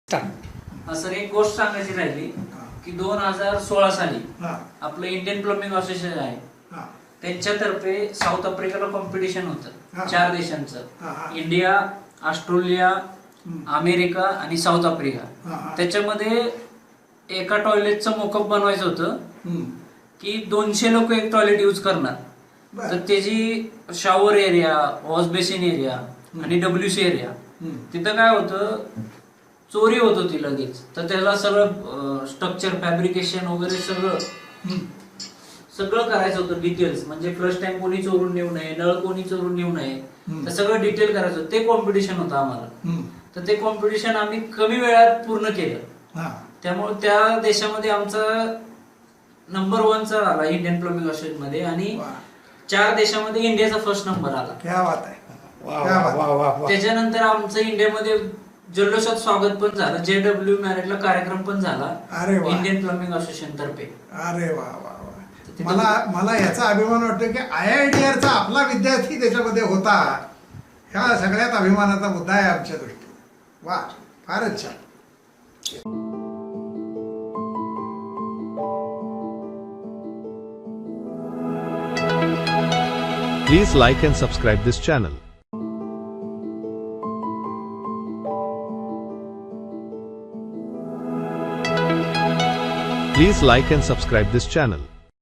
Sir एक गोष्ट सांगायची राहिली की 2016 साली आपलं इंडियन प्लंबिंग असोसिएशन आहे त्यांच्यातर्फे साऊथ आफ्रिकेला कॉम्पिटिशन होतं 4 देशांचं, इंडिया, ऑस्ट्रेलिया, अमेरिका आणि साऊथ आफ्रिका. त्याच्यामध्ये एका टॉयलेटचं मोकअप बनवायचं होतं की 200 लोक एक टॉयलेट यूज करणार. तर त्याची shower area, wash basin area आणि WC एरिया, तिथं काय होतं, चोरी होत होती लगेच. तर त्याला सगळं स्ट्रक्चर फॅब्रिकेशन वगैरे सगळं करायचं होतं डिटेल्स. म्हणजे फ्लश टँक कोणी चोरून नेऊ नये, नळ कोणी चोरून नेऊ नये, तर सगळं डिटेल करायचं होतं. ते कॉम्पिटिशन होतं आम्हाला. तर ते कॉम्पिटिशन आम्ही कमी वेळात पूर्ण केलं. त्यामुळे त्या देशामध्ये आमचा नंबर 1चा आला इंडियन प्लंबिंग असोसिएशन मध्ये, आणि 4 देशामध्ये इंडियाचा फर्स्ट नंबर आला. क्या बात आहे. त्याच्यानंतर आमचं इंडियामध्ये जल्लोषात स्वागत पण झालं. JW मॅरेटला कार्यक्रम पण झाला इंडियन प्लंबिंग असोसिएशन तर्फे. अरे वा वा वा. मला याचा अभिमान वाटतो की IITR चा आपला विद्यार्थी त्याच्यामध्ये होता. ह्या सगळ्यात अभिमानाचा मुद्दा आहे आमच्या दृष्टीने. वा, फारच छान. Please like and subscribe this channel. Please like and subscribe this channel.